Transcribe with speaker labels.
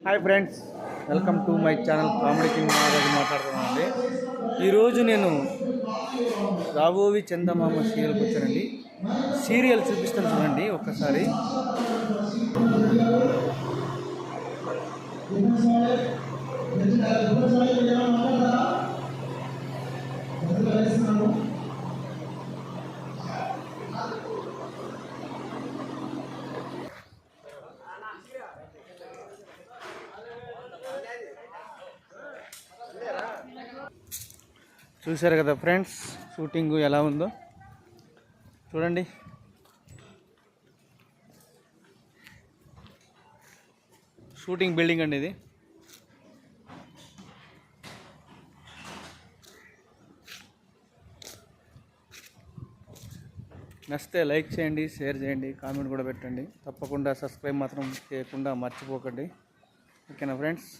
Speaker 1: Hi friends, welcome to my channel comedy king మహారాజు మాట్లాడుతున్నానండి. ఈరోజు నేను రాబోవి చందమామ సీరియల్కి వచ్చానండి. సీరియల్ చూపిస్తాను చూడండి ఒక్కసారి. చూశారు కదా ఫ్రెండ్స్, షూటింగ్ ఎలా ఉందో చూడండి. షూటింగ్ బిల్డింగ్ అండి ఇది. నచ్చితే లైక్ చేయండి, షేర్ చేయండి, కామెంట్ కూడా పెట్టండి. తప్పకుండా సబ్స్క్రైబ్ మాత్రం చేయకుండా మర్చిపోకండి. ఓకేనా ఫ్రెండ్స్?